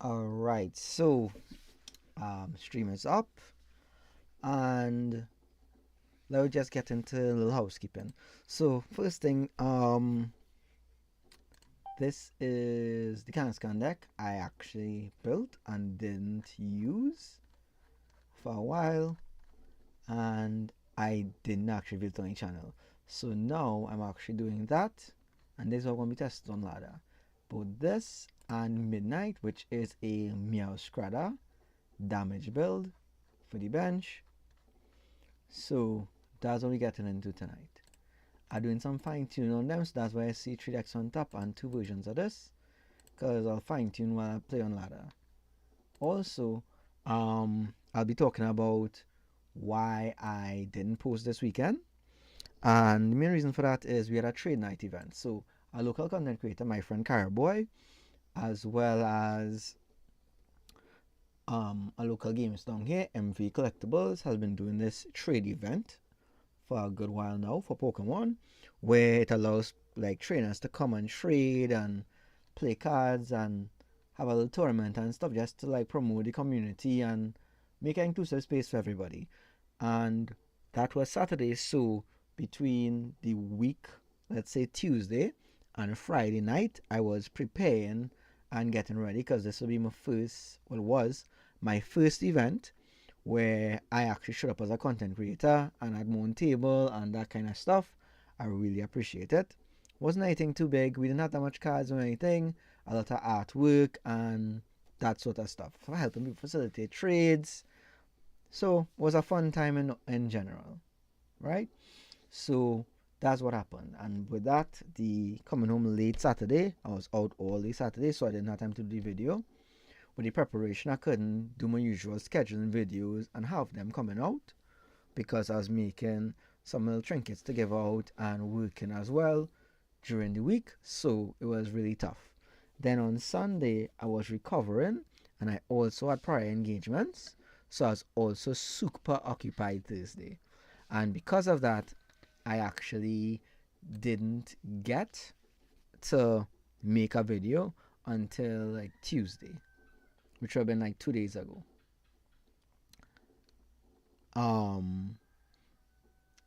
All right, so stream is up, and let's just get into a little housekeeping. So first thing, this is the CanScan deck I actually built and didn't use for a while, and I didn't actually build on a channel. So now I'm actually doing that, and this is what I'm going to be tested on ladder. Both this and Midnight, which is a Meow Scrada damage build for the bench. So that's what we're getting into tonight. I'm doing some fine tuning on them, so that's why I see 3 decks on top and 2 versions of this, because I'll fine tune while I play on ladder. Also, I'll be talking about why I didn't post this weekend, and the main reason for that is we had a trade night event. So a local content creator, my friend Caraboy, as well as a local games down here, MV Collectibles, has been doing this trade event for a good while now for Pokemon, where it allows like trainers to come and trade and play cards and have a little tournament and stuff just to like promote the community and make an inclusive space for everybody. And that was Saturday, so between the week, let's say Tuesday and Friday night, I was preparing and getting ready because this will be my first, well, was my first event where I actually showed up as a content creator and had my own table and that kind of stuff. I really appreciate it. Wasn't anything too big. We didn't have that much cards or anything. A lot of artwork and that sort of stuff. For helping me facilitate trades. So it was a fun time in general. Right? So that's what happened. And with that, the coming home late Saturday, I was out all day Saturday, so I didn't have time to do the video. With the preparation, I couldn't do my usual scheduling videos and have them coming out because I was making some little trinkets to give out and working as well during the week, so it was really tough. Then on Sunday, I was recovering and I also had prior engagements, so I was also super occupied Thursday. And because of that, I actually didn't get to make a video until like Tuesday, which would have been like 2 days ago. Um,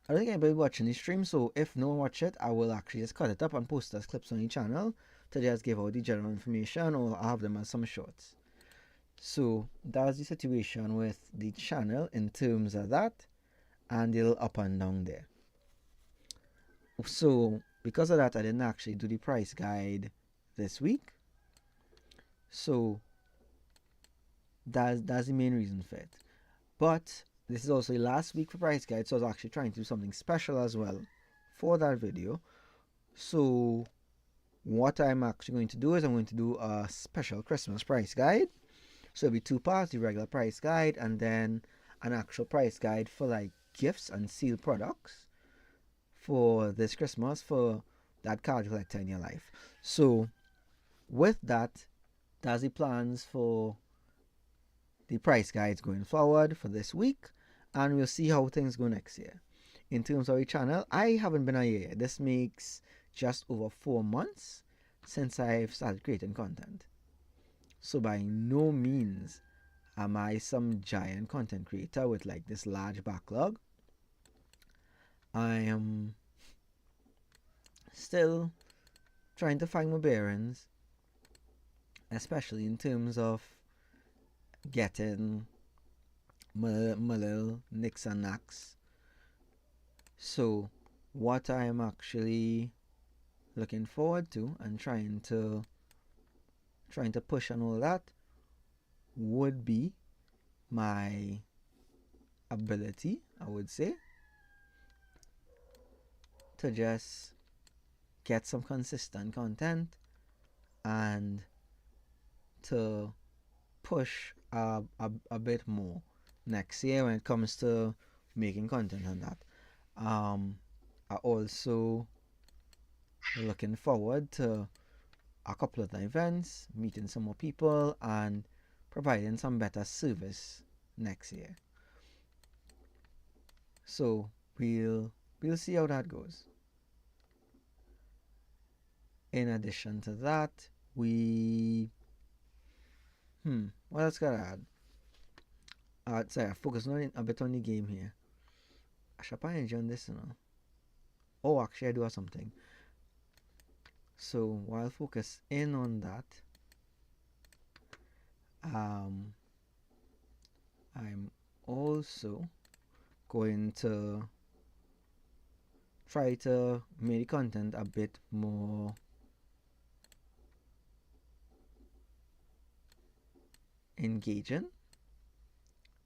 I don't think anybody watching the stream, so if no one watch it, I will actually just cut it up and post as clips on the channel to just give out the general information, or I'll have them as some shorts. So that's the situation with the channel in terms of that, and the little up and down there. So because of that, I didn't actually do the price guide this week. So that's the main reason for it. But this is also the last week for price guide, so I was actually trying to do something special as well for that video. So what I'm actually going to do is I'm going to do a special Christmas price guide. So it'll be 2 parts, the regular price guide and then an actual price guide for like gifts and sealed products for this Christmas for that card collector in your life. So with that, that's the plans for the price guides going forward for this week, and we'll see how things go next year. In terms of the channel, I haven't been a year. This makes just over 4 months since I've started creating content. So by no means am I some giant content creator with like this large backlog. I am still trying to find my bearings, especially in terms of getting my little nicks and knacks. So what I am actually looking forward to and trying to push on all that would be my ability, I would say, to just get some consistent content and to push a bit more next year when it comes to making content on that. I also looking forward to a couple of the events, meeting some more people, and providing some better service next year. So we'll see how that goes. In addition to that, we What else can I add? Sorry, focus on a bit on the game here. I should probably enjoy this, you know. Oh, actually, I do have something. So while focus in on that, um, I'm also going to try to make the content a bit more engaging.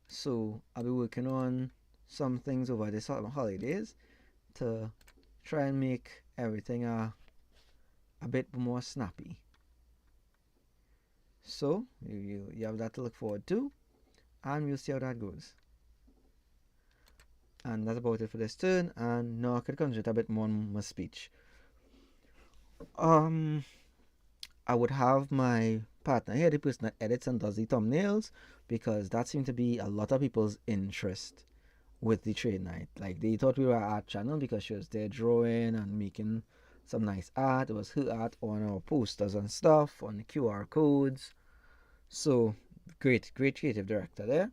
So I'll be working on some things over the holidays to try and make everything a bit more snappy. So you have that to look forward to, and we'll see how that goes. And that's about it for this turn. And now I could concentrate a bit more on my speech. I would have my partner here, the person that edits and does the thumbnails, because that seemed to be a lot of people's interest with the trade night. Like, they thought we were an art channel because she was there drawing and making some nice art. It was her art on our posters and stuff, on the QR codes. So great creative director there.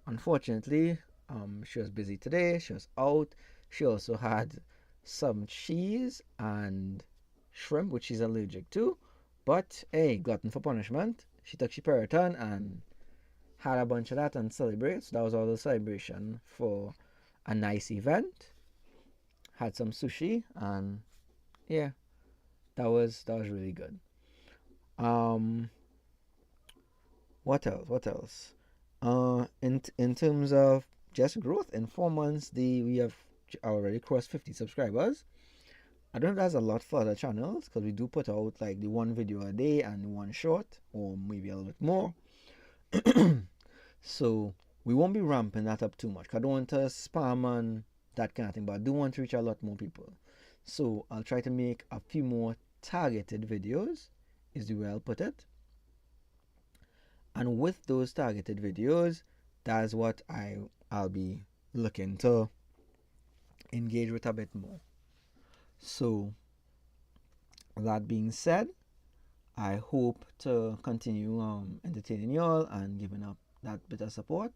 Unfortunately, she was busy today. She was out. She also had some cheese and shrimp, which she's allergic to. But hey, glutton for punishment. She took Shiperiton and had a bunch of that and celebrate. So that was all the celebration for a nice event. Had some sushi and yeah, that was really good. Um, what else? What else? In terms of just growth, in 4 months, we have already crossed 50 subscribers. I don't know if that's a lot for other channels because we do put out like the one video a day and one short, or maybe a little bit more. So we won't be ramping that up too much. I don't want to spam and that kind of thing, but I do want to reach a lot more people. So I'll try to make a few more targeted videos, is the way I'll put it. And with those targeted videos, that's what I'll be looking to engage with a bit more. So that being said, I hope to continue entertaining y'all and giving up that bit of support.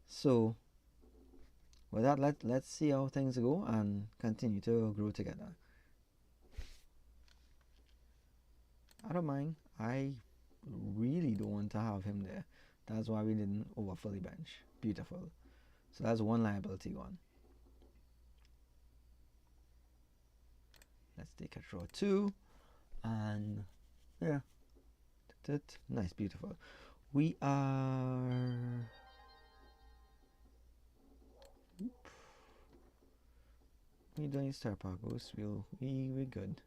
So with that, let's see how things go and continue to grow together. I don't mind. I really don't want to have him there. That's why we didn't overfill the bench. Beautiful. So that's one liability gone. Let's take a draw 2. And yeah. Nice, beautiful. We are... We don't need star pagos. We're good.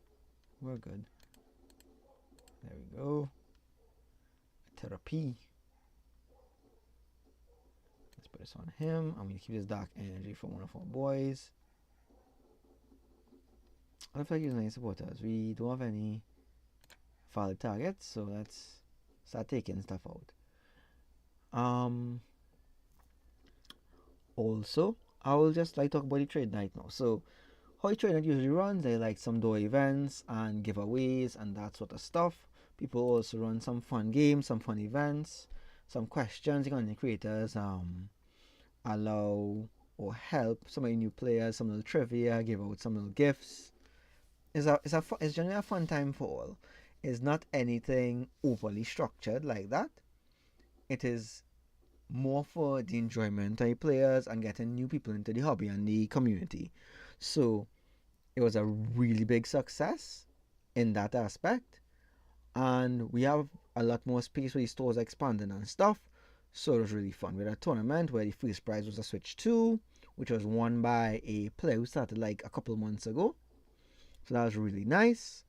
We're good. There we go. Therapy. Let's put this on him. I'm gonna keep this dark energy for one of our boys. I don't feel like using any supporters. We don't have any valid targets, so let's start taking stuff out. Also, I will just like talk about the trade night now. So how the trade night usually runs, they like some door events and giveaways and that sort of stuff. People also run some fun games, some fun events, some questions. You can the creators allow or help some of the new players, some little trivia, give out some little gifts. It's generally a fun time for all. It's not anything overly structured like that. It is more for the enjoyment of the players and getting new people into the hobby and the community. So it was a really big success in that aspect, and we have a lot more space where the stores are expanding and stuff. So it was really fun. We had a tournament where the first prize was a Switch 2, which was won by a player who started like a couple months ago. So that was really nice.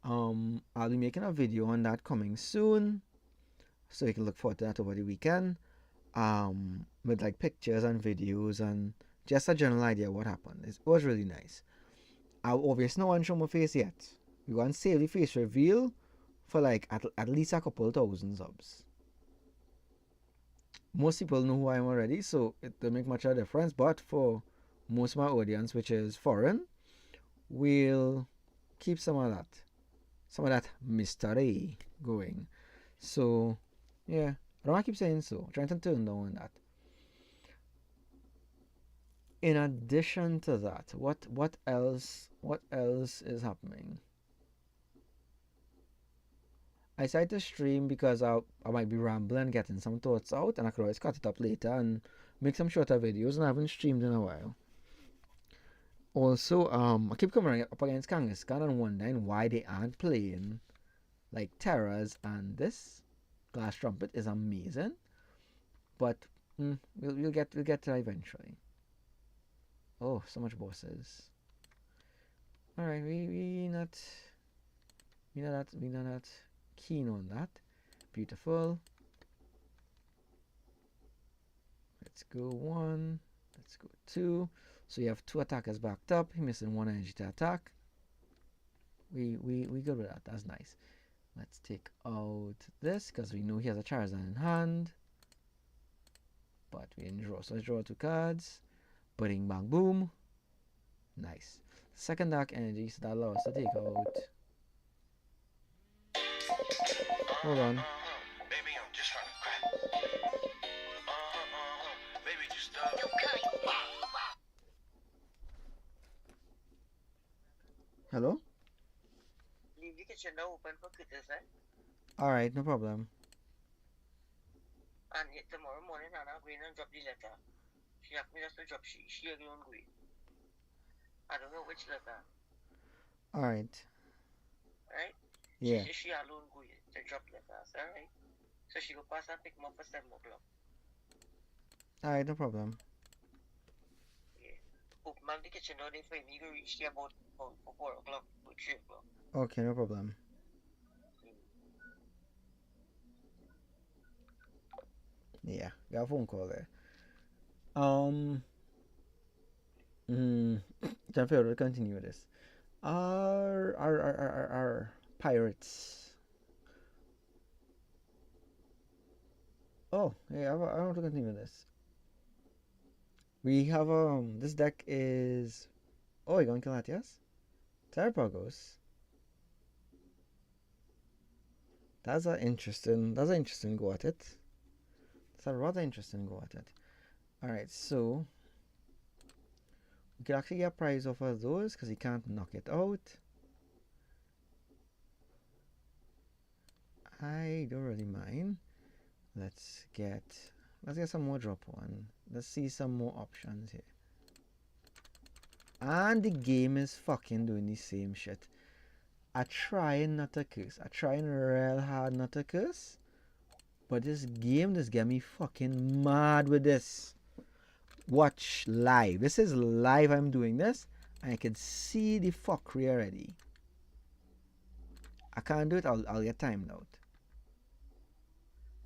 I'll be making a video on that coming soon, so you can look forward to that over the weekend. With like pictures and videos and just a general idea of what happened. It was really nice. I obviously no one show my face yet. We want to save the face reveal for like at least a couple thousand subs. Most people know who I am already, so it don't make much of a difference. But for most of my audience, which is foreign, we'll keep some of that mystery going. So Yeah. I don't want to keep saying so. Trying to turn down on that. In addition to that, what else is happening? I decided to stream because I might be rambling, getting some thoughts out, and I could always cut it up later and make some shorter videos. And I haven't streamed in a while. Also, I keep coming up against Kangaskhan and wondering why they aren't playing like Terras, and this Glass Trumpet is amazing. But we'll get to that eventually. Oh, so much bosses. All right, we not keen on that. Beautiful. Let's go 1. Let's go 2. So you have 2 attackers backed up. He missing 1 energy to attack. We good with that. That's nice. Let's take out this because we know he has a Charizard in hand. But we didn't draw. So let's draw 2 cards. Bing bang boom. Nice. Second dark energy, so that allows us to take out. Hold on. Baby, I'm just trying to crack. Baby, just Hello? Leave the kitchen door open for critters, eh? Alright, no problem. And tomorrow morning, Anna going and drop the letter. She asked me just to drop she alone going. I don't know which letter. Alright. Right? Yeah. She alone going to drop letters, alright? So she go pass and pick me up for 7 o'clock. Alright, no problem. Yeah. Open up the kitchen door, they find me to reach there about 4 o'clock or 3 o'clock. Okay, no problem. Yeah, got a phone call there. Time for you to continue this. Our pirates. Oh, yeah, I want to continue this. We have this deck is. Oh, you're going to kill that, yes? Terrapagos. That's an interesting go at it. That's a rather interesting go at it. Alright, so we could actually get a prize off of those because he can't knock it out. I don't really mind. Let's get some more drop 1. Let's see some more options here. And the game is fucking doing the same shit. I trying not to curse. I trying real hard not to curse. But this game just get me fucking mad with this. Watch live. This is live I'm doing this. And I can see the fuckery already. I can't do it, I'll get timed out.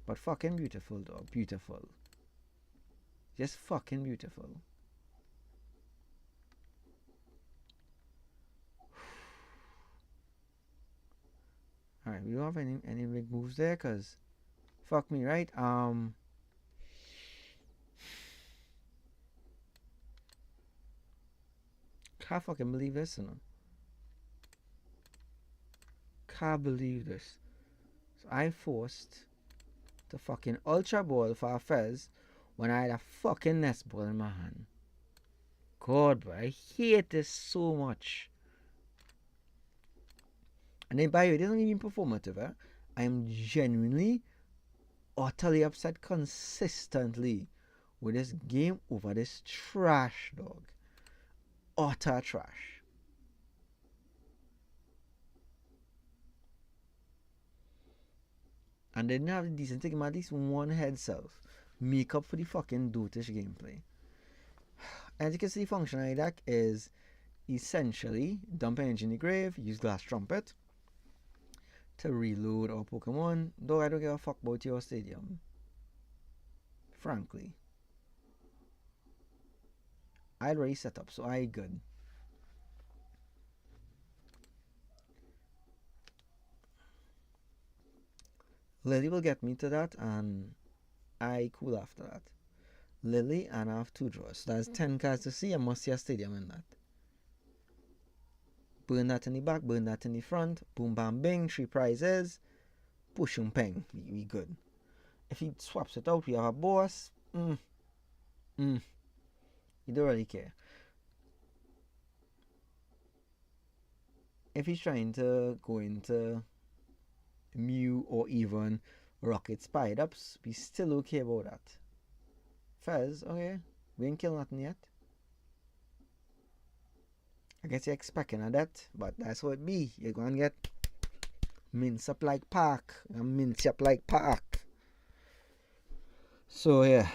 But fucking beautiful though. Beautiful. Just fucking beautiful. Alright, we don't have any big moves there because fuck me, right? Can't fucking believe this, you know. Can't believe this. So I forced to fucking ultra ball for a fez when I had a fucking nest ball in my hand. God, bro, I hate this so much. And then by the way, this isn't even performative, eh? I am genuinely utterly upset consistently with this game over this trash, dog. Utter trash. And they didn't have the decency to give me at least 1 head self. Make up for the fucking dotish gameplay. As you can see, functionality deck is essentially dump energy in the grave, use Glass Trumpet to reload our Pokemon, though I don't give a fuck about your stadium. Frankly. I already set up, so I good. Lily will get me to that, and I cool after that. Lily, and I have 2 draws. So that's 10 cards to see. I must see a stadium in that. Burn that in the back, burn that in the front. Boom, bam, bing. 3 prizes. Push peng. We good. If he swaps it out, we have a boss. You don't really care. If he's trying to go into Mew or even Rocket Spied Ups, we still okay about that. Fez, okay. We ain't kill nothing yet. I guess you're expecting of that, but that's what it be. You're gonna get mince up like Park. And mince up like Park. So yeah.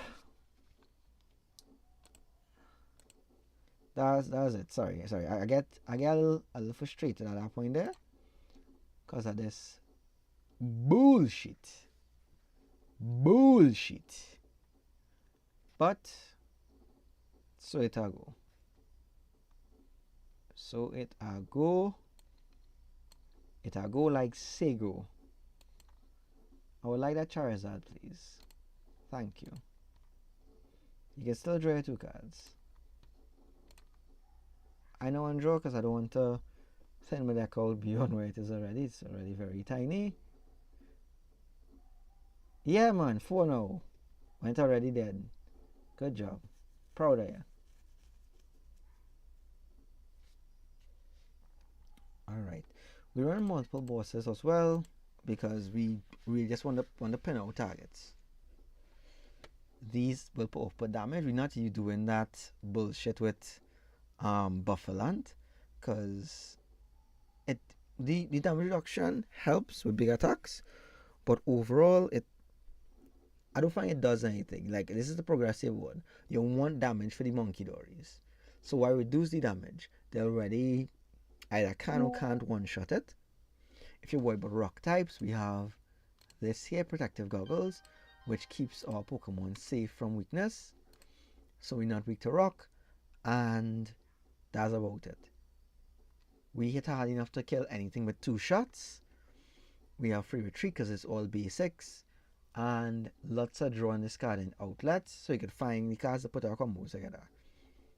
That's it. Sorry. I get a little frustrated at that point there. Cause of this bullshit. But so it a go. It a go like Sego. I would like that Charizard, please. Thank you. You can still draw your 2 cards. I know one draw because I don't want to send my deck out beyond where it is already. It's already very tiny. Yeah, man, 4 now. Went already dead. Good job. Proud of you. Alright. We run multiple bosses as well because we just want to pin out targets. These will put damage. We're not doing that bullshit with Bufferland because the damage reduction helps with big attacks, but overall I don't find it does anything. Like, this is the progressive one. You want damage for the monkey dories. So why reduce the damage? They already either can or can't one-shot it. If you're worried about rock types, we have this here, Protective Goggles, which keeps our Pokemon safe from weakness. So we're not weak to rock. And that's about it. We hit hard enough to kill anything with 2 shots. We have free retreat because it's all basics. And lots of draw and discarding outlets so you can find the cards to put our combos together.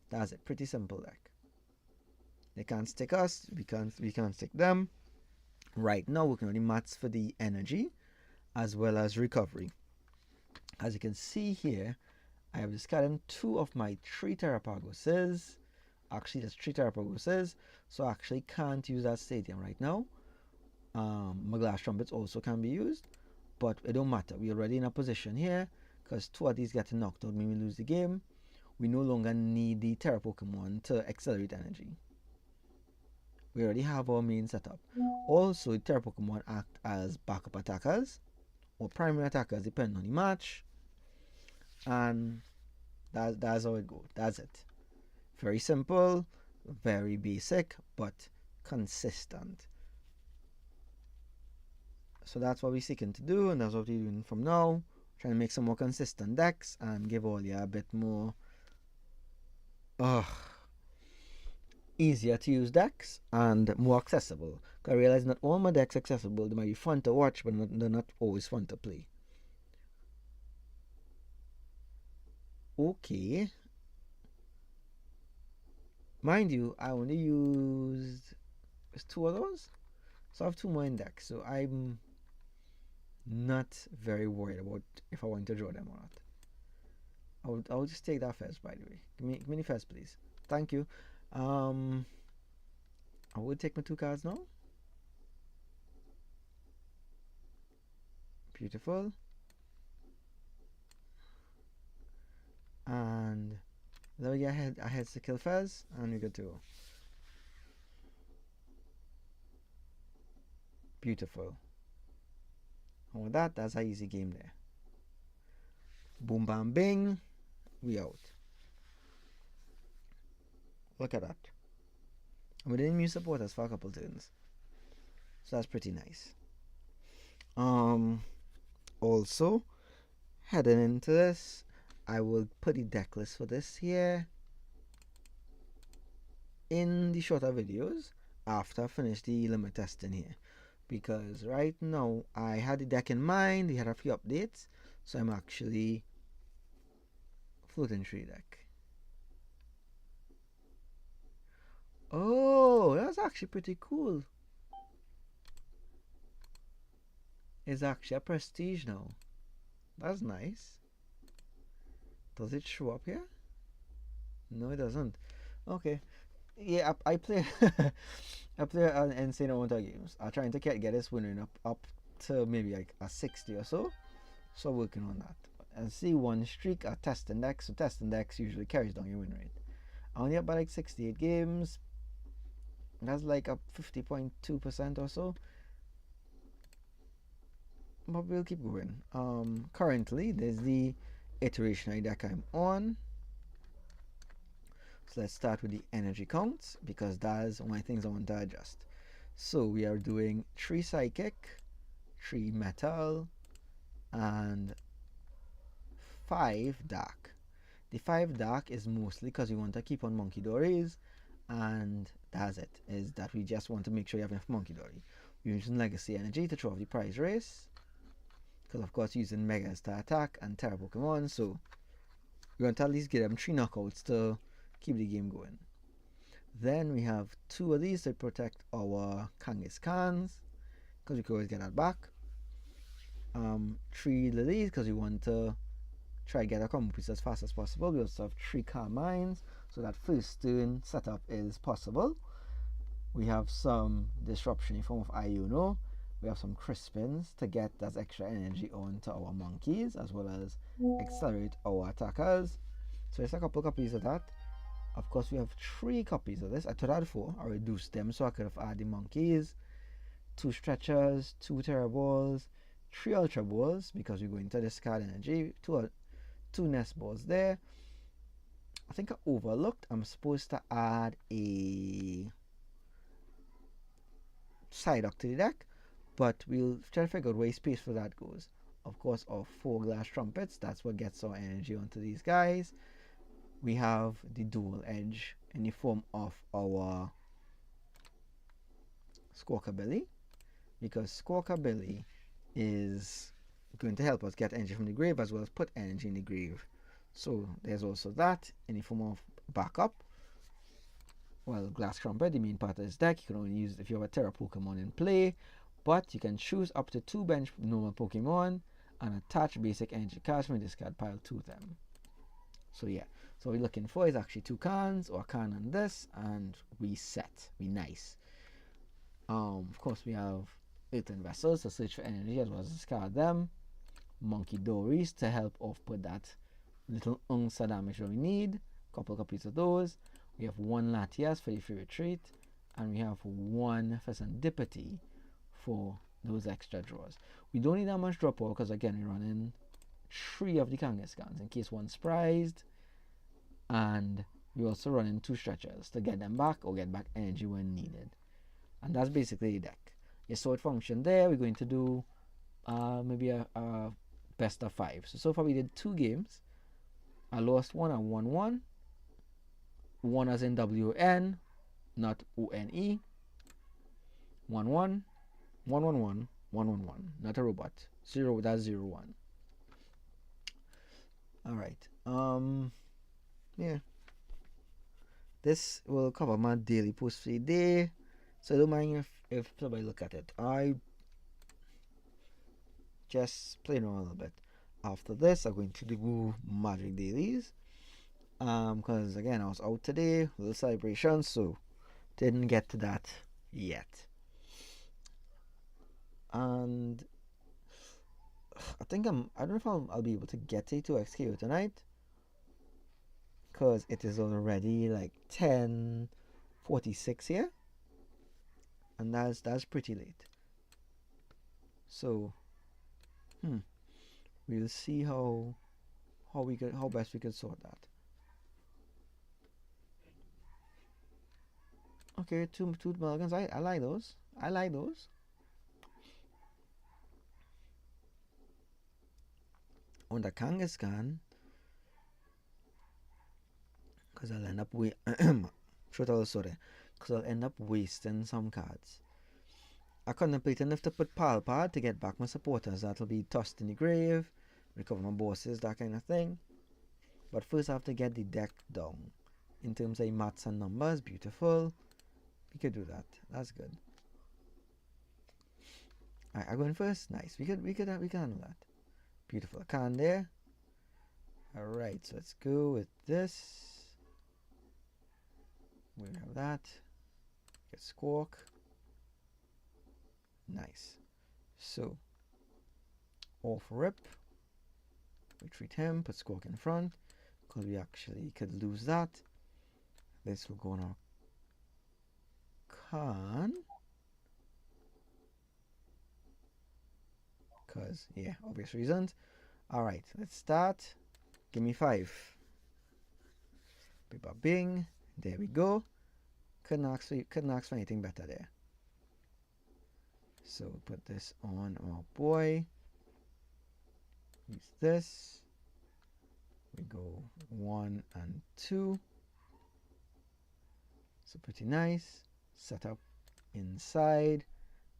That's it. Pretty simple deck. They can't stick us, we can't stick them. Right now we can only match for the energy as well as recovery. As you can see here, I have discarded 2 of my 3 Terrapagoses. Actually, that's 3 Terrapagoses, so I actually can't use that stadium right now. My glass trumpets also can be used, but it don't matter. We're already in a position here because 2 of these get knocked out, maybe we lose the game. We no longer need the Terra Pokemon to accelerate energy. We already have our main setup. Also, the Terra Pokemon act as backup attackers or primary attackers depending on the match, and that's how it goes. That's it. Very simple, very basic, but consistent. So that's what we're seeking to do, and that's what we're doing from now. Trying to make some more consistent decks and give all you a bit more easier to use decks and more accessible. Because I realize not all my decks are accessible. They might be fun to watch, but they're not always fun to play. Okay. Mind you, I only used 2 of those. So I have 2 more in deck. So I'm not very worried about if I want to draw them or not. I'll just take that first, by the way. Give me the first, please. Thank you. I will take my 2 cards now. Beautiful. And there we go. I had to kill Fez, and we got to go. Beautiful. And with that, that's an easy game there. Boom, bam, bing. We out. Look at that. And we didn't use supporters for a couple turns. So that's pretty nice. Also, heading into this, I will put the deck list for this here in the shorter videos after I finish the limit testing here. Because right now, I had the deck in mind, we had a few updates, so I'm actually floating 3 deck. Oh, that's actually pretty cool. It's actually a prestige now. That's nice. Does it show up here? No, it doesn't. Okay. Yeah, I play I play an insane amount of games. I'm trying to get this winning up to maybe like a 60 or so. So working on that. And see one streak, a test index. So test index usually carries down your win rate. I only have about like 68 games. That's like up 50.2% or so. But we'll keep going. Currently there's the iteration deck I'm on. So let's start with the energy counts because that's one of the things I want to adjust. So we are doing 3 psychic, 3 metal, and 5 dark. The 5 dark is mostly because we want to keep on monkey dories, and that's it. Is that we just want to make sure you have enough monkey dory. We're using legacy energy to throw off the prize race, because of course using megas to attack and terra Pokemon. So we want to at least get them 3 knockouts to keep the game going. Then we have 2 of these to protect our Kangaskhans, because we can always get that back. 3 lilies because we want to try to get a combo piece as fast as possible. We also have 3 Carmines, so that first turn setup is possible. We have some disruption in form of Iono. We have some Crispins to get that extra energy onto our monkeys, as well as accelerate our attackers. So there's a couple copies of that. Of course, we have 3 copies of this. I thought I had 4. I reduced them so I could have added the monkeys, 2 stretchers, 2 terra balls, 3 ultra balls because we're going to discard energy, 2 nest balls there. I think I overlooked. I'm supposed to add a Psyduck to the deck, but we'll try to figure out where space for that goes. Of course, our 4 glass trumpets, that's what gets our energy onto these guys. We have the dual edge in the form of our Squawkabilly, because Squawkabilly is going to help us get energy from the grave as well as put energy in the grave. So there's also that in the form of backup. Well, Glass Trumpet, the main part of this deck, you can only use it if you have a Terra Pokemon in play, but you can choose up to 2 bench normal Pokemon and attach basic energy cards from the discard pile to them. So yeah, so what we're looking for is actually 2 cans or a can on this, and we set. We nice. Of course, we have Earthen Vessels to search for energy as well as discard them. Monkey Dories to help off put that little ounce of damage that we need. Couple copies of those. We have 1 Latias for the free retreat, and we have 1 Serendipity for those extra draws. We don't need that much draw power because again we're running 3 of the Kangaskhans in case one's prized, and we also running 2 stretchers to get them back or get back energy when needed. And that's basically the deck. You saw it function there. We're going to do maybe a best of 5. So far we did 2 games. I lost 1 and won 1. 1 as in WN, not ONE. 1 1, 1 1 1, 1 1 1. Not a robot. 0, that's 0 1. Alright. Yeah. This will cover my daily post for the day. So I don't mind if somebody look at it. I just playing around a little bit. After this, I'm going to do magic dailies. Because again, I was out today, little celebration, so didn't get to that yet. And I think I don't know if I'll be able to get a 2xKO tonight, because it is already like 10:46 here, and that's pretty late. So we'll see how best we can sort that. Okay, two mulligans. I like those. I like those. On the Kangaskhan, because I'll end up wasting some cards. I contemplating if to put Palpad to get back my supporters. That'll be tossed in the grave, recover my bosses, that kind of thing. But first I have to get the deck down. In terms of maths and numbers, beautiful. We could do that. That's good. Alright, I'm going first. Nice. We could handle that. Beautiful can there. Alright, so let's go with this. We have that. Get Squawk. Nice. So, off rip. Retreat him, put Squawk in front. Because we actually could lose that. This will go on our can. Because, yeah, obvious reasons. Alright, let's start. Give me 5. Bing. There we go. Couldn't ask for anything better there. So put this on our boy. Use this. We go 1 and 2. So pretty nice. Set up inside.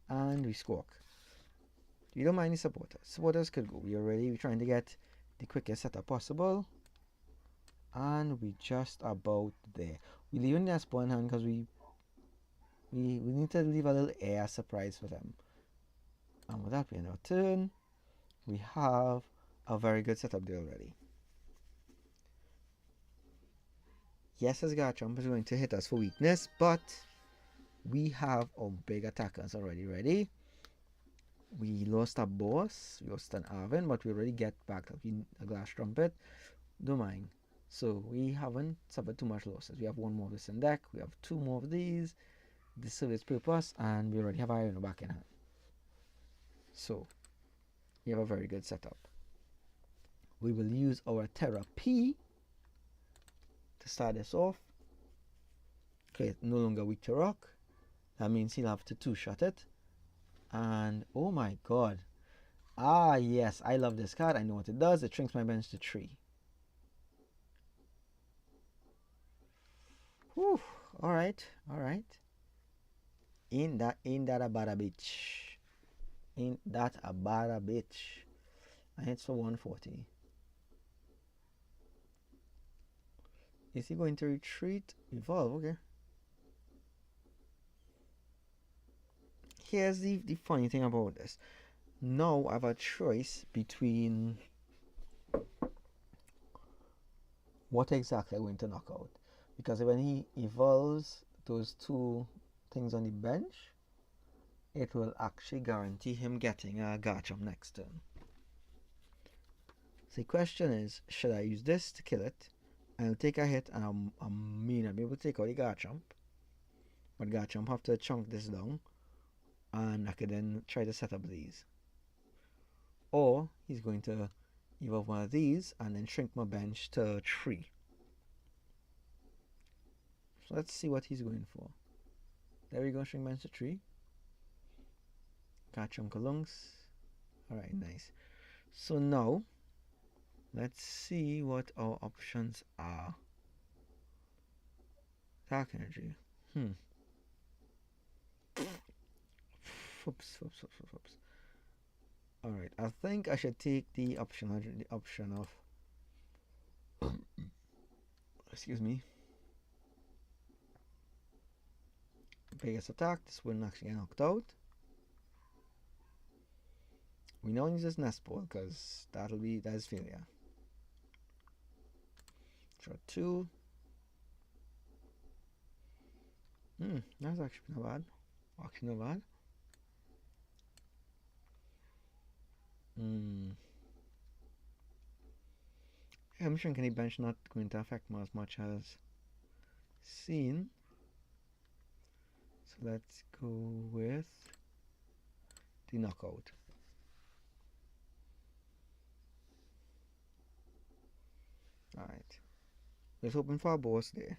And we squawk. You don't mind the supporters. Supporters could go. We're trying to get the quickest setup possible. And we just about there. We leave in the Espo in hand because we need to leave a little air surprise for them. And with that being our turn, we have a very good setup there already. Yes, as Garchomp is going to hit us for weakness, but we have our big attackers already ready. We lost our boss, we lost an Arvin, but we already get back a glass trumpet. Don't mind. So we haven't suffered too much losses. We have 1 more of this in deck, we have 2 more of these. This serves its purpose, and we already have Iron back in hand. So we have a very good setup. We will use our Terra P to start this off. Okay, no longer weak to rock. That means he'll have to 2-shot it. And oh my god. Ah yes, I love this card. I know what it does. It shrinks my bench to 3. Whew. Alright. Ain't that a bada bitch. Ain't that a bada bitch. And it's for 140. Is he going to retreat? Evolve, okay. Here's the funny thing about this. Now I have a choice between what exactly I'm going to knock out. Because when he evolves those 2 things on the bench, it will actually guarantee him getting a Garchomp next turn. So the question is, should I use this to kill it? I'll take a hit and I'll be able to take out the Garchomp. But Garchomp have to chunk this down. And I could then try to set up these. Or he's going to evolve one of these and then shrink my bench to 3. So let's see what he's going for. There we go, shrink bench to 3. Garchomp Lungs. Alright, nice. So now, let's see what our options are. Dark Energy. Oops. Alright, I think I should take the option of excuse me. Biggest attack. This wouldn't actually get knocked out. We now use this nest ball because that is failure. Draw 2. That's actually not bad. I'm shrinking the bench not going to affect me as much as seen. So let's go with the knockout. Alright. Let's open for a boss there.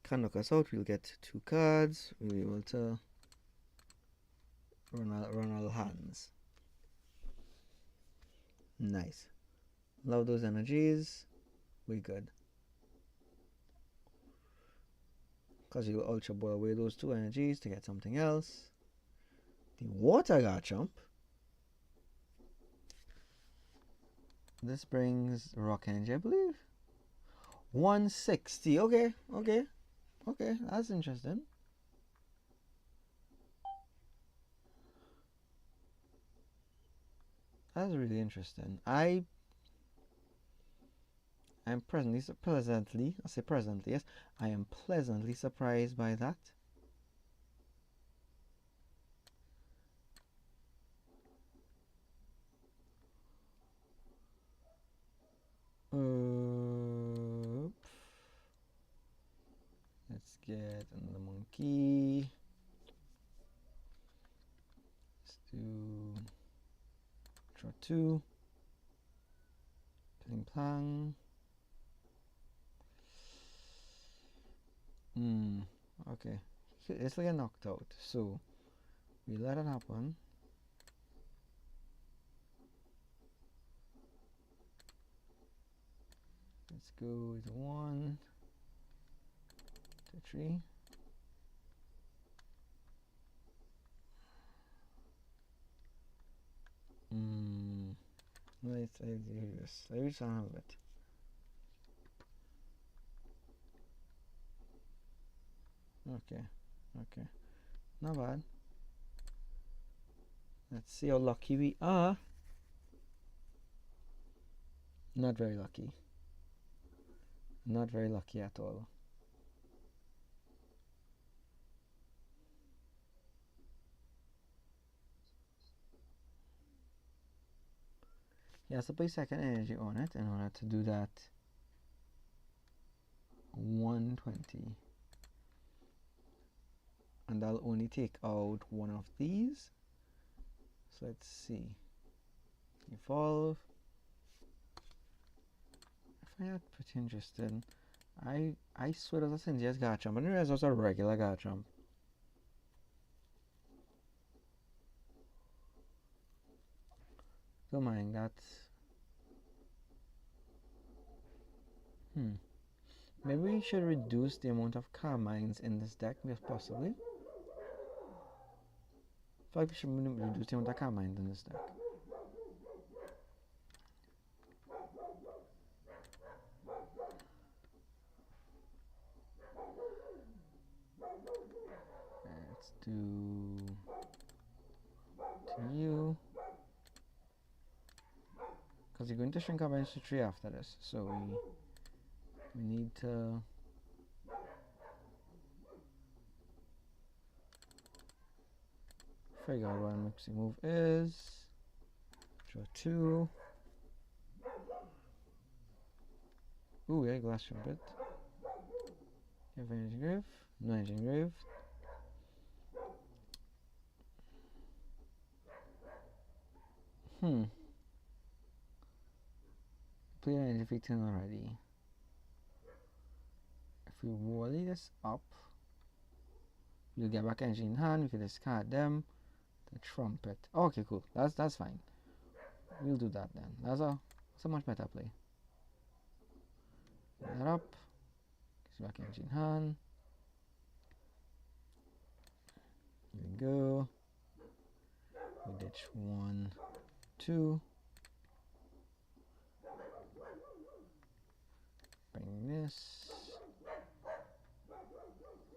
Can knock us out, we'll get 2 cards, we'll be able to run all hands. Nice. Love those energies. We good. Because you will ultra boil away those 2 energies to get something else. The water Garchomp. This brings rock energy, I believe. 160. Okay, that's interesting. That's really interesting. I'm pleasantly, I say presently, yes, I am pleasantly surprised by that. Let's get another monkey. Let's do draw 2. Pling plang. Okay. It's like a knocked out. So we let it happen. Let's go with 1, 2, 3. Let's do this. Let's have it. Okay. Not bad. Let's see how lucky we are. Not very lucky. Not very lucky at all. He has to put second energy on it in order to do that 120. And that'll only take out one of these. So let's see. Evolve. If I had pretty interested, I swear it was a Sinji's Garchomp. I didn't realize it was a regular Garchomp. Don't mind that. Maybe we should reduce the amount of Carmines in this deck, if possibly. I feel like we should reduce the amount of Carmines in this deck. Let's do to you. Because you're going to shrink our bench to 3 after this, so we need to figure out what our mixing move is. Draw 2. Ooh, yeah, glass trumpet. You have energy grave? No energy grave. Play energy 15 already. If we volley this up, we'll get back energy in hand. We can discard them. The trumpet. Okay, cool. That's fine. We'll do that then. That's a much better play. That up. Gets back energy in hand. Here we go. We ditch 1, 2. Bring this.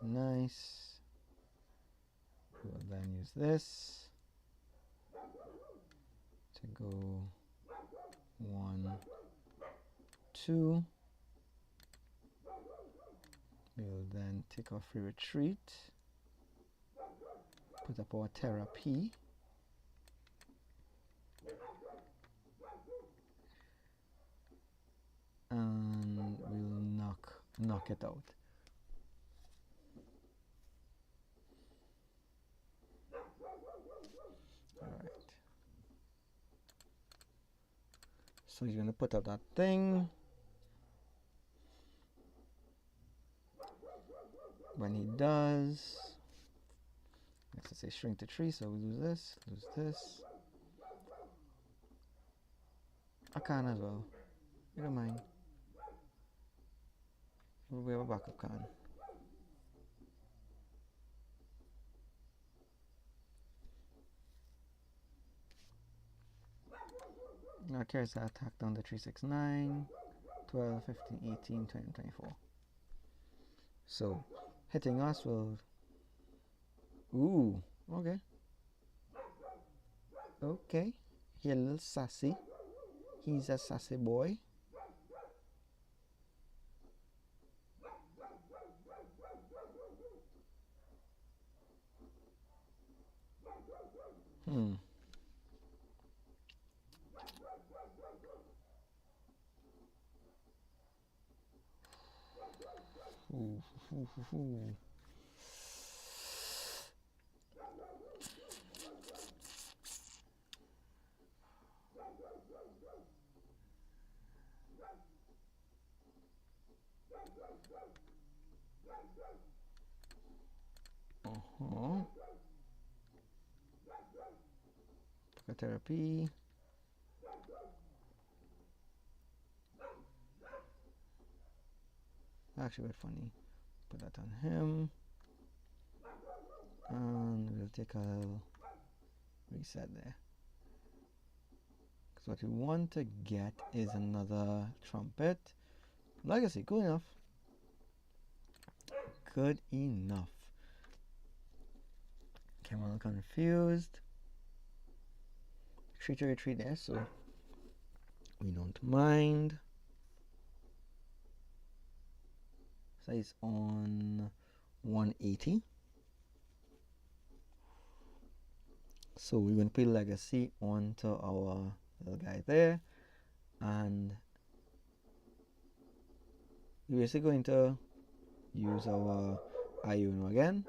Nice. We'll then use this to go 1, 2. We'll then take our free retreat. Put up our Terra P. And we'll knock it out. Alright. So he's gonna put up that thing. When he does, let's say shrink to 3, so we lose this. I can as well. You don't mind. We have a backup can. Now carries that attack down to 3, 6, 9, 12, 15, 18, 20, 24. So hitting us will. Ooh, okay. Okay. He a little sassy. He's a sassy boy. Hmm. Ooh, ooh, ooh, ooh. Uh-huh. Therapy. Actually, quite funny. Put that on him. And we'll take a reset there. Because what we want to get is another trumpet. Legacy, good enough. Good enough. Okay, I'm a little confused. Retreat there, so we don't mind. So it's on 180. So we're going to put legacy onto our little guy there, and we're basically going to use our Iono again,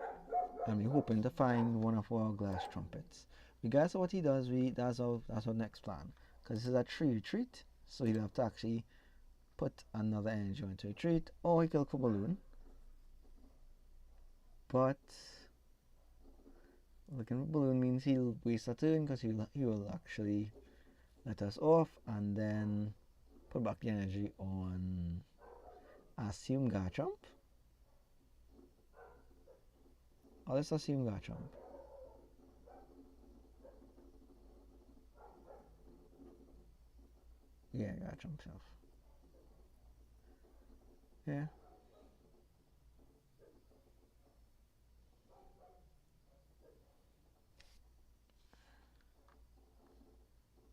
and we're hoping to find one of our glass trumpets. Regardless of what he does, that's our next plan. Because this is a tree retreat, so you have to actually put another energy into retreat, or he can look for balloon. But looking for balloon means he'll waste a turn because he will actually let us off and then put back the energy on assume Garchomp. Or let's assume Garchomp. Yeah, Garchomp self. Yeah.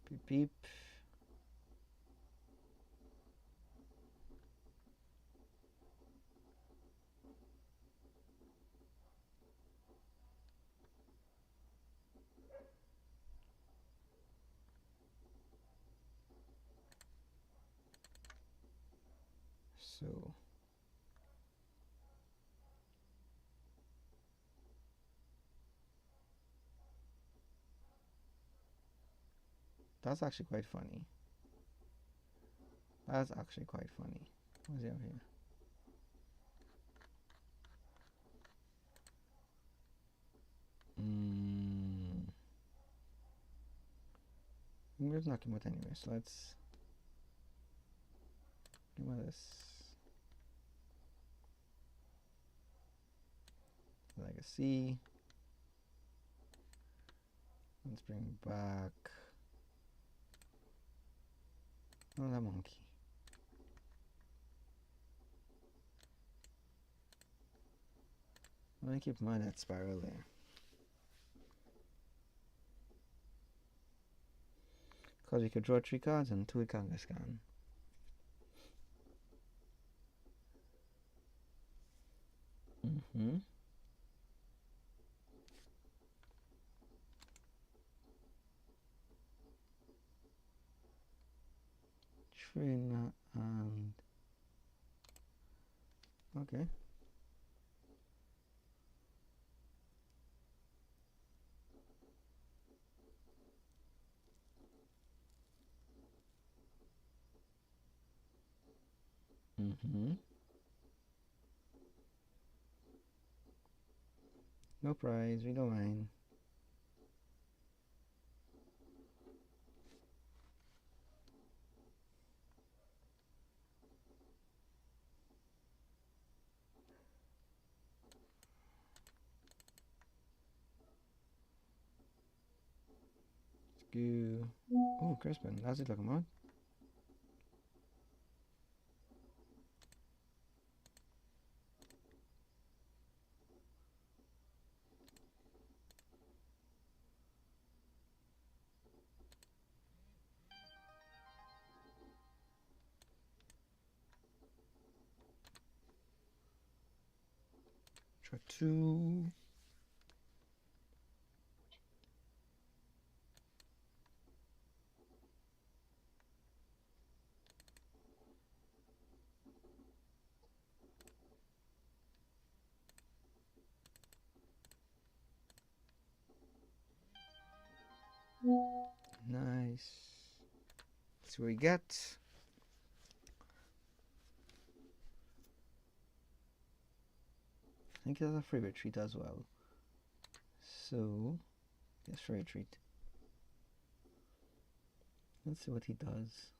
Beep beep. So that's actually quite funny. That's actually quite funny. What's he have here? We'll just knock him out anyway, so let's do this. Legacy. Let's bring back another monkey. Let me keep mine at spiral there. Because we could draw 3 cards and 2 Kangaskhan. Trainer and okay. No prize, we don't mind. Let's go. Oh, Crispin, that's it looking about. Extra 2. Nice. So we get I think that's a free retreat as well. So yes, free retreat. Let's see what he does.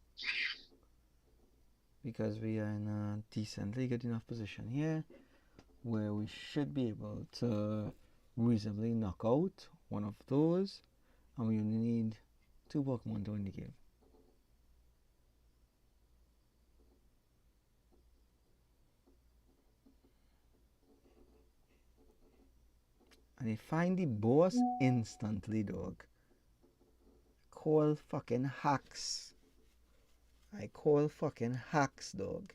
Because we are in a decently good enough position here where we should be able to reasonably knock out one of those, and we only need 2 Pokemon to win the game. And I find the boss instantly, dog. Call fucking hacks. I call fucking hacks, dog.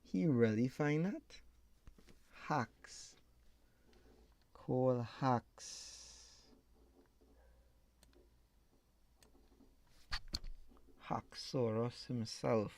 He really find that? Hacks. Call hacks. Hacksaurus himself.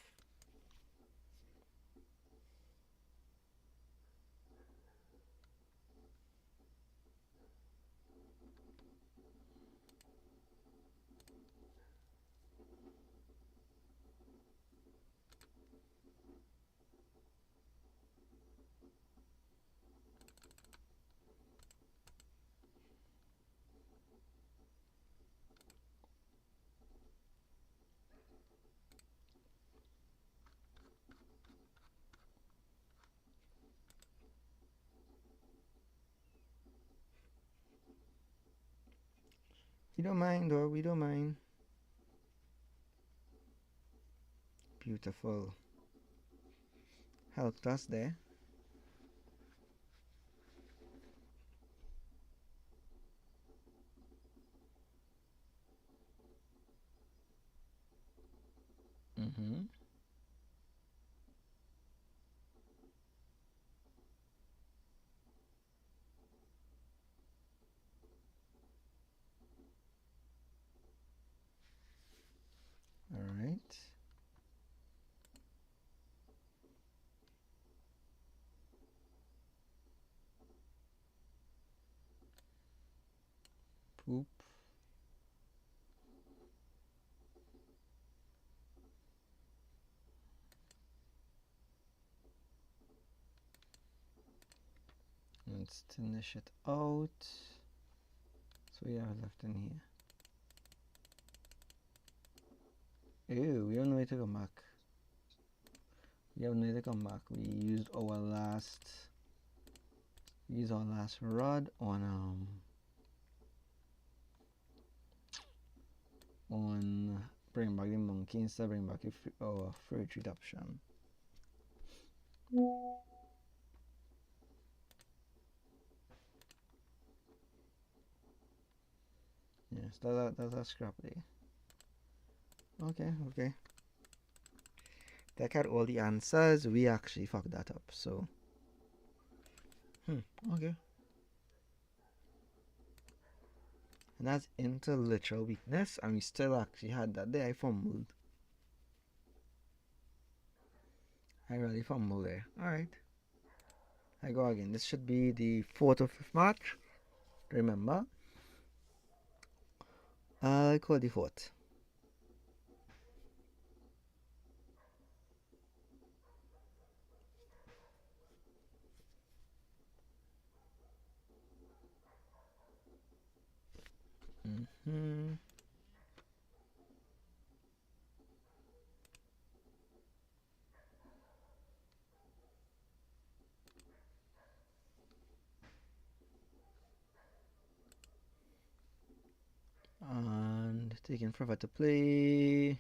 We don't mind, dog. We don't mind. Beautiful. Helped us there. Mm-hmm. Alright. Poop. Let's finish it out. So we have left in here. Ew, we don't know where to come back. We have nowhere to come back. We used our last rod on bring back the monkey instead of bring back our free retreat option. Yes, that's a scrap there. Okay. That had all the answers. We actually fucked that up. So, okay. And that's into literal weakness, and we still actually had that there. I fumbled. I really fumbled there. Alright. I go again. This should be the 4th or 5th match. Remember? I call the 4th. Mm-hmm. And taking forever to play.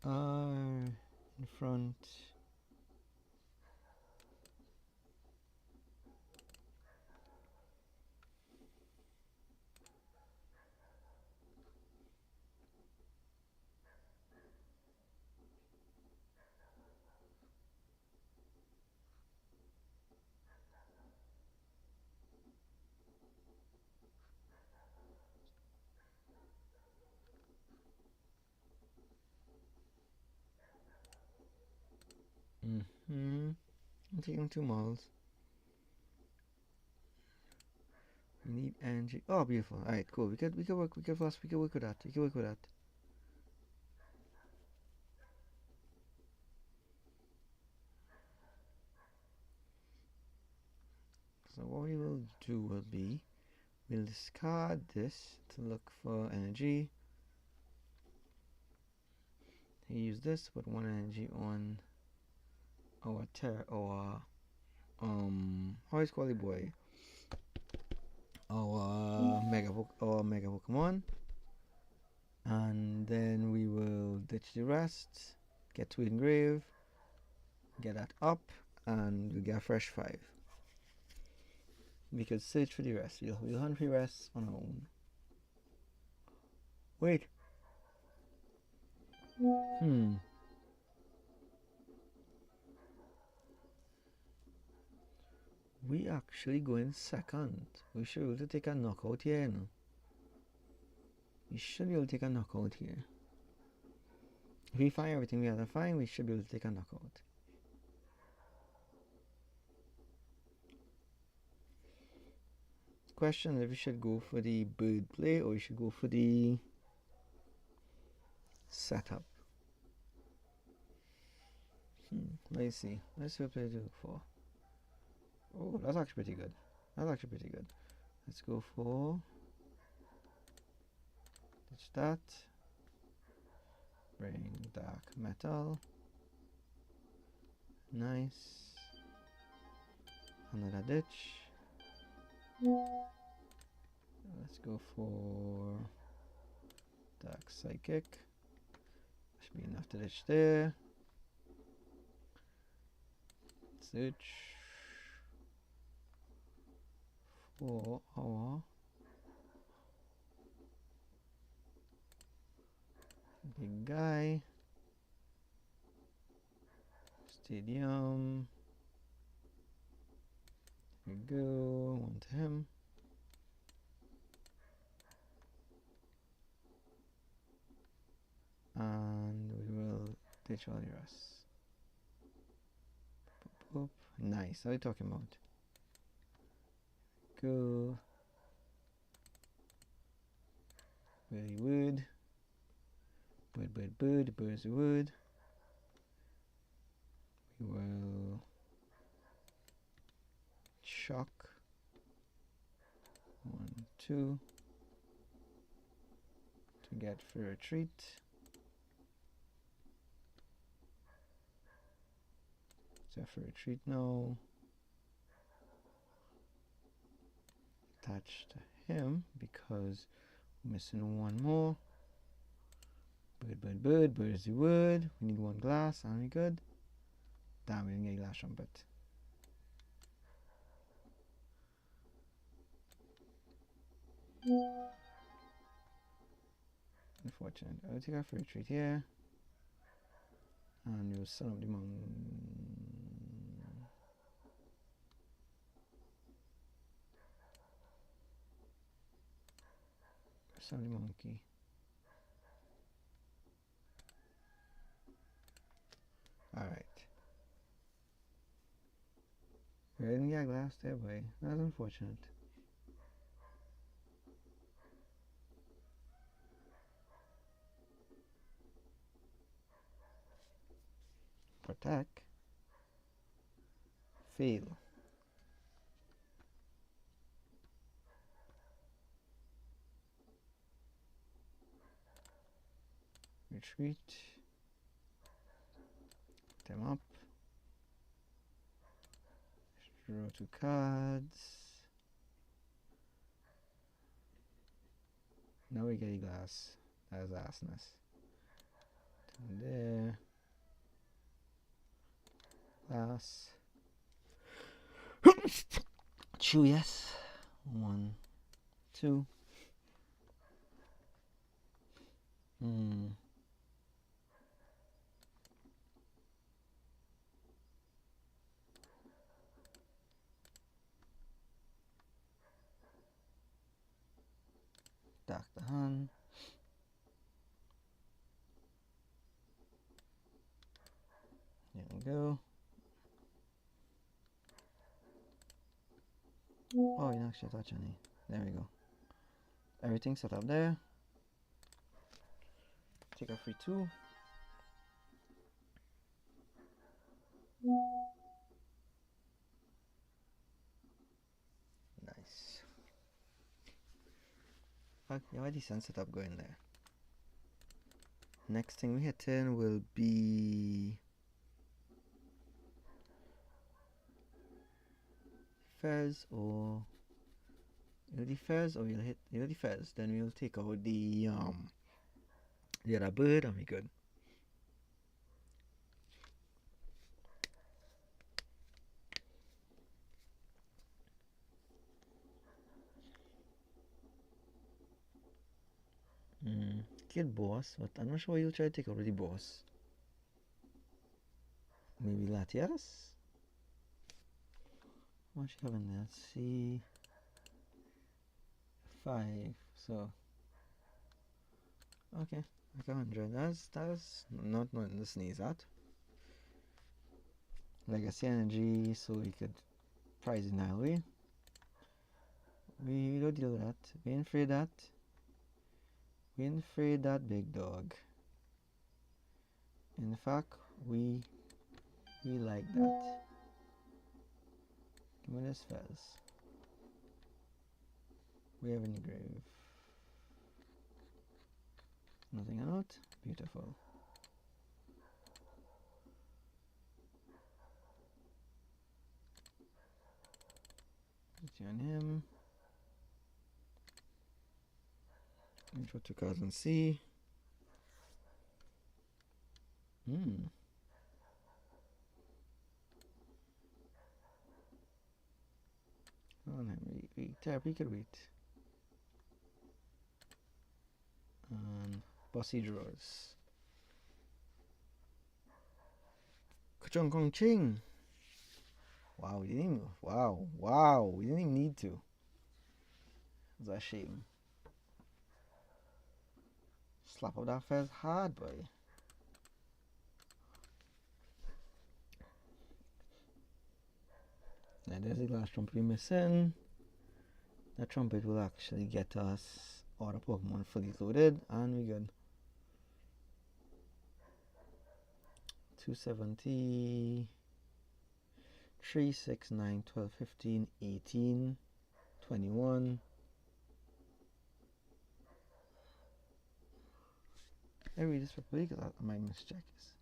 R in front. I'm taking 2 miles. We need energy. Oh, beautiful. All right, cool. We could work with that. We could work with that. So what we will do will be, we'll discard this to look for energy. Use this to put 1 energy on our how is called boy? Our mega Pokemon. And then we will ditch the rest, get to engrave, get that up, and we'll get a fresh 5. We could search for the rest. We'll hunt for the rest on our own. Wait. We actually go in second. We should be able to take a knockout here, you know. We should be able to take a knockout here. If we find everything we have to find, we should be able to take a knockout. Question if we should go for the bird play or we should go for the setup. Let's see. Let's see what play to look for. Oh, that's actually pretty good. Let's go for ditch that. Bring dark metal. Nice. Another ditch. Let's go for dark psychic. Should be enough to ditch there. Search for our big guy. Stadium. Here we go. One to him. And we will ditch all the rest. Boop. Nice. What are you talking about? Go. Very wood. Bird's the wood. We will shock. 1, 2. To get for retreat. So for retreat now. Attach to him because we're missing 1 more. Bird's the wood. We need 1 glass. Are we good? Damn, we didn't get a glass trumpet. Unfortunate. I'll take our retreat here. And we'll set up the monkey. Alright. We didn't get a glass there, boy. That's unfortunate. Attack. Fail. Retreat. Put them up. Draw 2 cards. Now we get a glass. That is arsoness. there. Last. Two, yes. 1, 2. Dark the hand. There we go. Oh, you actually touch any. There we go. Everything set up there. Take a free 2. Nice. Okay, you have a decent setup going there. Next thing we hit in will be Fez, or you'll the Fez, or you'll hit the Fez. Then we'll take out the other bird and we good. Kid boss, but I'm not sure you'll try to take over the boss. Maybe Latias? What you have in there? Let's see. 5. So okay, like 100. That's not nothing to sneeze at. Legacy energy, so we could prize in highway. We don't deal with that. We ain't afraid that. We ain't afraid that big dog. In fact, we like that. Give me this Fez. We have any grave? Nothing a note. Beautiful. Put you on him. Intro 2000 C. Oh, no, we therapy could wait. Bossy drawers. Kachong Kong Ching. Wow, we didn't even. Wow, we didn't even need to. It's a shame. Slap up that Fez hard, boy. Now there's the last trumpet we're missing. That trumpet will actually get us all the Pokemon fully loaded, and we good. 270, 3, 6, 9, 12, 15, 18, 21. I read this properly because I might mischeck this.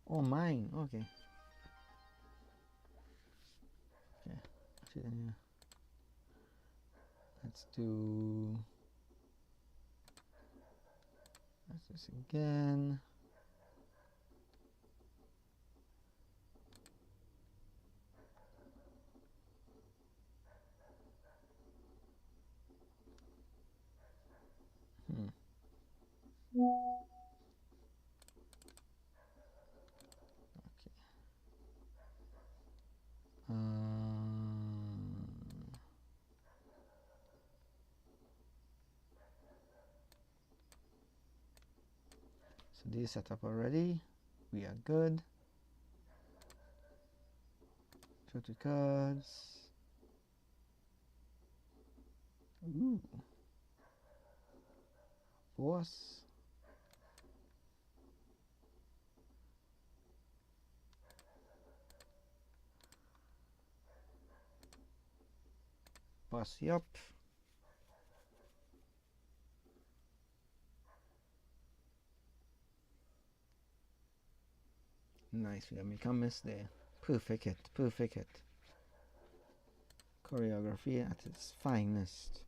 Oh, mine. Okay. Okay. Actually, then, yeah. Let's do this again. So these set up already. We are good. Draw 2 cards. Ooh. Boss. Bossy up. Nice, we don't make a miss there. Perfect hit, perfect hit. Choreography at its finest.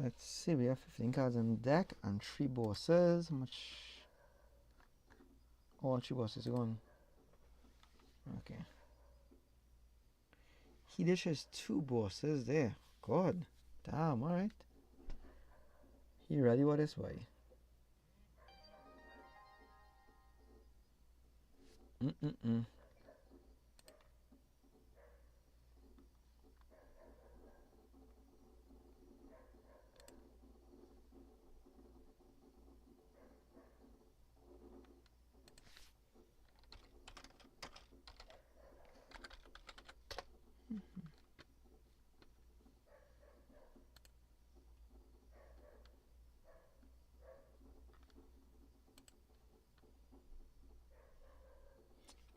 Let's see, we have 15 cards on the deck and 3 bosses. How much? All 3 bosses are gone. Okay. He just has 2 bosses there. God. Damn, alright. He ready for this way. Mm-mm-mm.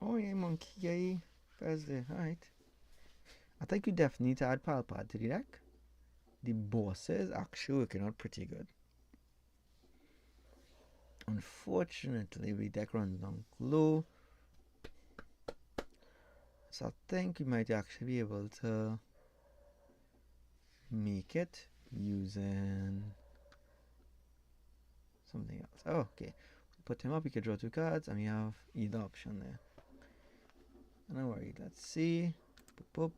Oh yeah, monkey guy. Thursday, alright. I think you definitely need to add Palpad to the deck. The bosses actually working out pretty good. Unfortunately, the deck runs down low. So I think you might actually be able to make it using something else. Oh, okay. Put him up, you can draw 2 cards, and we have either option there. No worry, let's see. Boop, boop.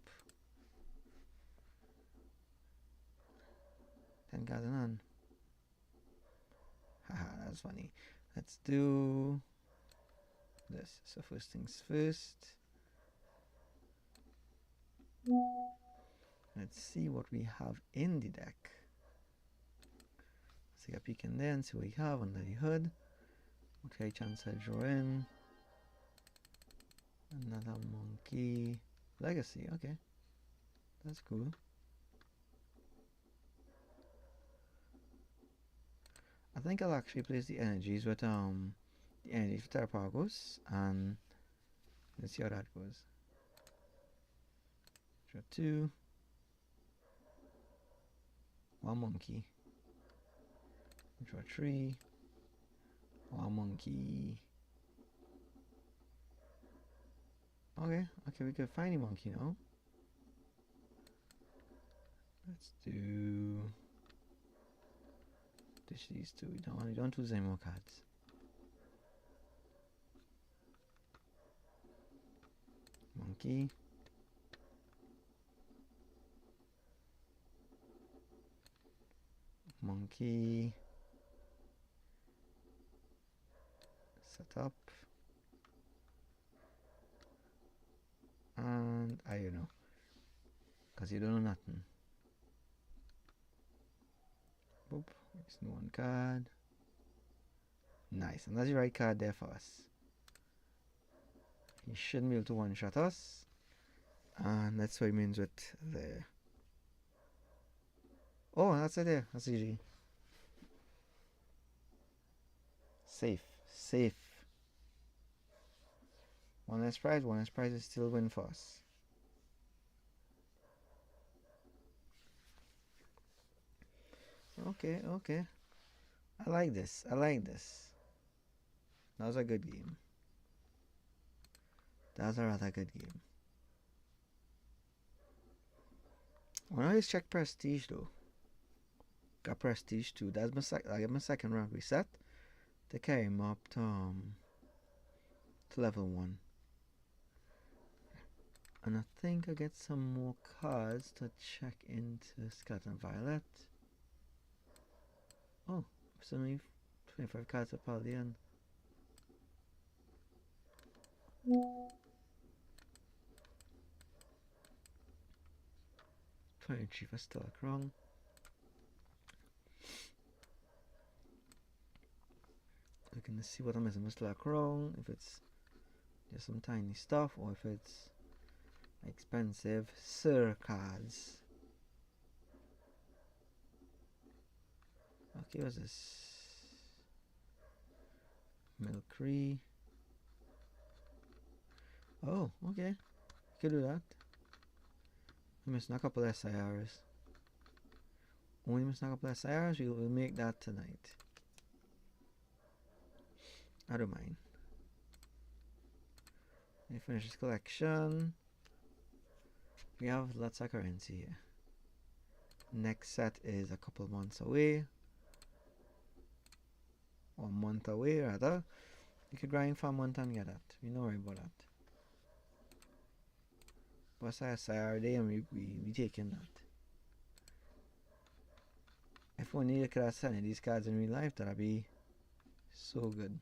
10 cards in hand. Haha, that's funny. Let's do this. So first things first. Let's see what we have in the deck. Let's take a peek in there and see what we have under the hood. Okay, chance I draw in. Another monkey. Legacy, okay. That's cool. I think I'll actually place the energies with the energies for Terrapagos, and let's see how that goes. Draw 2. 1 monkey. Draw 3. 1 monkey. Okay, we can find a monkey now. Let's do dish these 2. We don't lose any more cards. Monkey. Monkey. Set up. And I don't know. Because you don't know nothing. Boop. There's no 1 card. Nice. And that's the right card there for us. He shouldn't be able to one-shot us. And that's what he means with there. Oh, that's it there. That's easy. Safe. 1 less prize. 1 less prize is still win for us. Okay. I like this. That was a good game. That was a rather good game. When I always check prestige though. Got prestige too. That's I get my second rank reset to carry him up to level 1. And I think I get some more cards to check into Scarlet and Violet. Oh, still only 25 cards up at the end. Chief is still wrong. Looking to see what I'm missing with Slack wrong, if it's just some tiny stuff or if it's expensive Sir cards. Okay, what's this? Milkree. Oh, okay. Could do that. I'm missing a couple SIRs. Only missing a couple SIRs. We'll make that tonight. I don't mind. Let me finish this collection. We have lots of currency here. Next set is a couple months away. Or a month away rather. You could grind for a month and get that. We don't worry about that. What's our Saturday and we taking that. If only you could have sent these cards in real life, that'd be so good.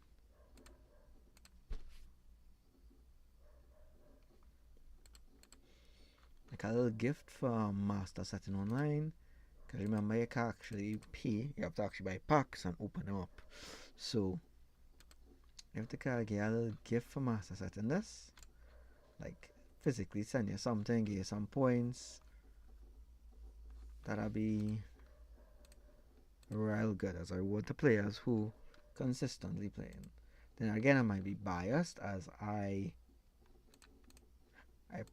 Like a little gift for master setting online. Because remember, you can actually pay. You have to actually buy packs and open them up. So, if the card get a little gift for master setting this, like physically send you something, give you some points, that'll be real good as I reward to players who consistently playing. Then again, I might be biased as I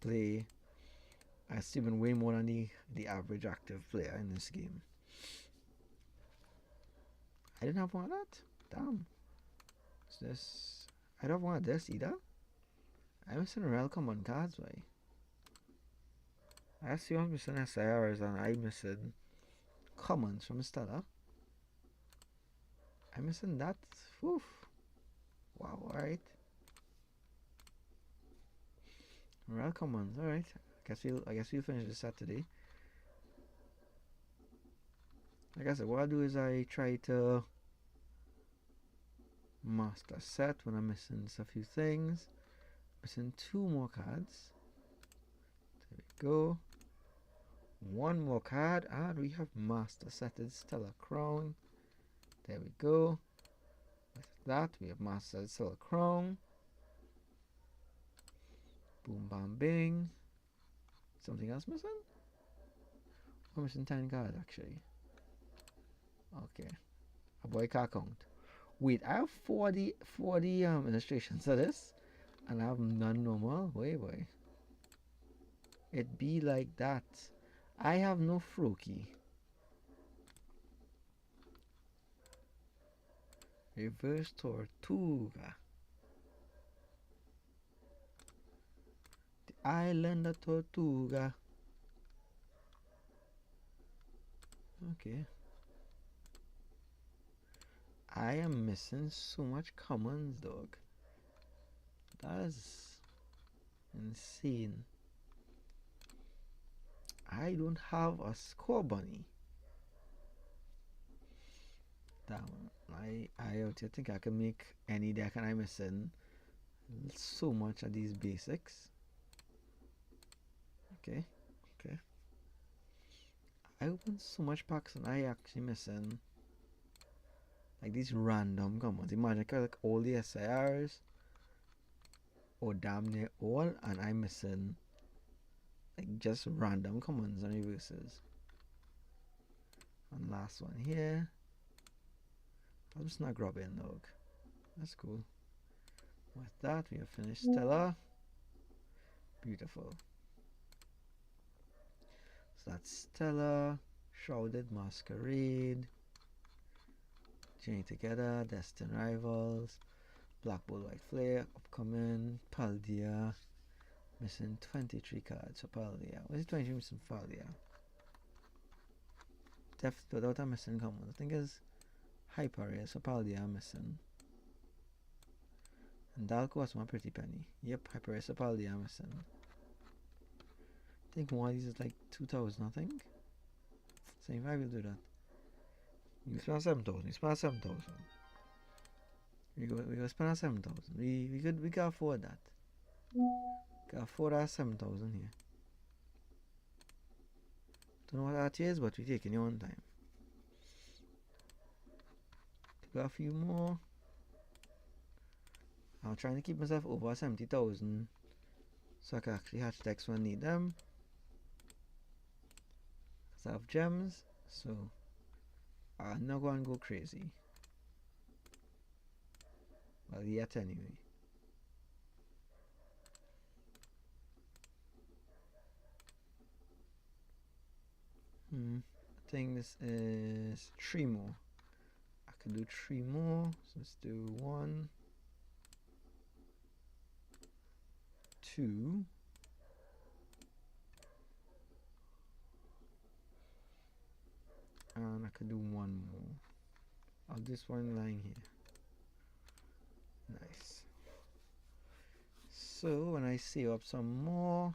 play. I even way more than the average active player in this game. I didn't have one of that. Damn. What's this? I don't want this either. I'm missing real common cards, right? I see I'm missing SIRs and I'm missing commons from Stella. I'm missing that. Oof. Wow, alright. Real commons, alright. I guess we'll finish this Saturday. Like I said, what I'll do is I try to master set when I'm missing a few things. Missing 2 more cards. There we go. 1 more card, and we have master setted Stellar Crown. There we go. With that, we have mastered Stellar Crown. Boom, bam, bing. Something else missing? I'm missing 10 cards actually. Okay. A boy can't count. Wait, I have 40 illustrations of this, and I have none normal. Wait. It be like that. I have no Froakie. Reverse Tortuga. The Island of Tortuga. Okay. I am missing so much commons, dog. That is insane. I don't have a score bunny. Damn. I out here think I can make any deck and I'm missing so much of these basics. Okay. I opened so much packs and I actually missing like these random commons. Imagine like all the SIRs or damn near all, and I'm missing like just random commons and reverses. And last one here. I'm just not grabbing dog. That's cool. With that, we have finished Stella. Beautiful. So that's Stella, Shrouded Masquerade, Journey Together, Destined Rivals, Black Bull White Flare, upcoming, Paldea. Missing 23 cards for Paldea. What is 23 missing for Paldea? Definitely without a missing common. I think it's Hyper Rare, so Paldea missing. And that'll cost my pretty penny. Yep, Hyper Rare, so Paldea missing. I think one of these is like 2,000, I think. Same, I will do that. You spend 7,000. You spend 7,000. We go spend 7,000. We can afford that. Can afford our 7,000 here. Don't know what that is, but we taking your own time. Got a few more. I'm trying to keep myself over 70,000 so I can actually hatch decks when I need them. Because I have gems, so I'm not going to go crazy. Well, yet anyway. I think this is 3 more. I can do 3 more. So let's do 1, 2, and I can do 1 more. I'll do this one line here. Nice. So when I save up some more,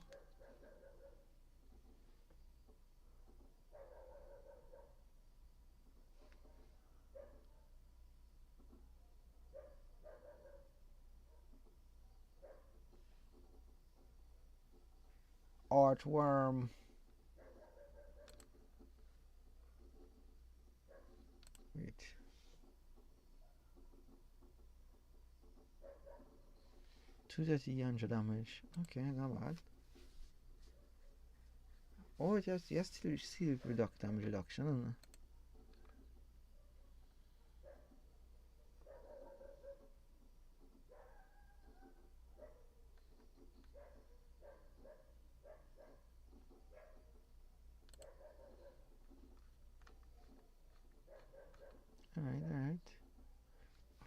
artworm. Wait. 230 damage. Okay, not bad. Oh, it has still damage reduction. Alright.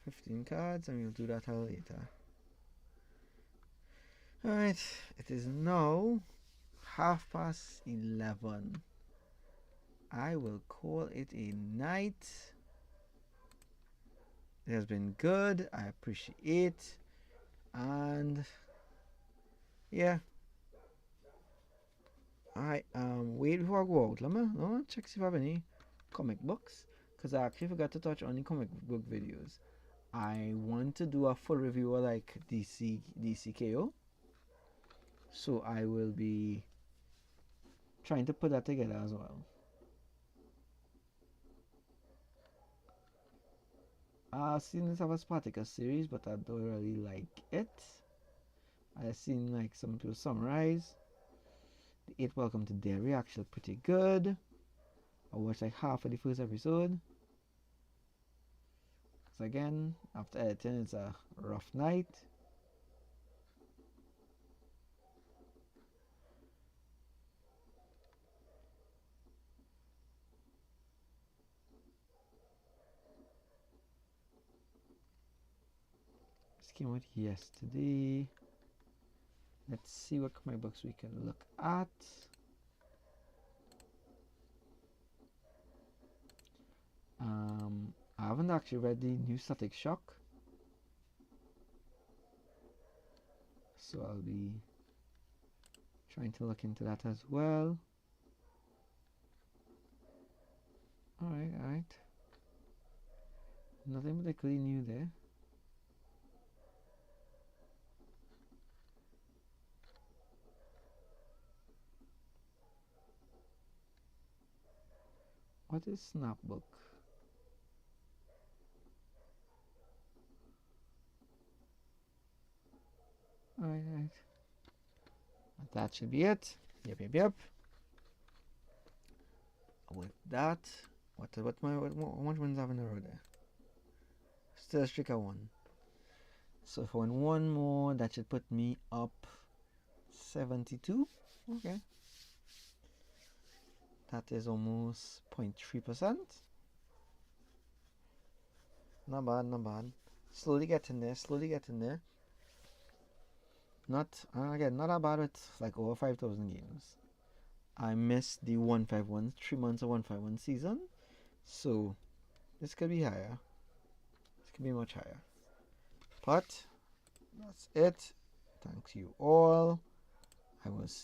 15 cards, and we'll do that later. Alright, it is now 11:30. I will call it a night. It has been good. I appreciate it. And yeah, I wait before I go out. Let me check see if I have any comic books, because I actually forgot to touch on the comic book videos. I want to do a full review of like DCKO, so I will be trying to put that together as well. I've seen this have a Spartacus series, but I don't really like it. I've seen like some people summarize. The 8 Welcome to Derry actually pretty good. I watched like half of the first episode. So again, after editing, it's a rough night. This came out yesterday. Let's see what comic books we can look at. I haven't actually read the new Static Shock, so I'll be trying to look into that as well. Alright. Nothing particularly new there. What is Snapbook? Alright. That should be it. Yep. With that, what much ones have in a row there? Still a striker 1. So if I win 1 more, that should put me up 72. Okay. That is almost 0.3%. Not bad. Slowly getting there. Not that bad with like over 5,000 games. I missed the 151, 3 months of 151 season. So this could be higher. This could be much higher. But that's it. Thanks you all. I will see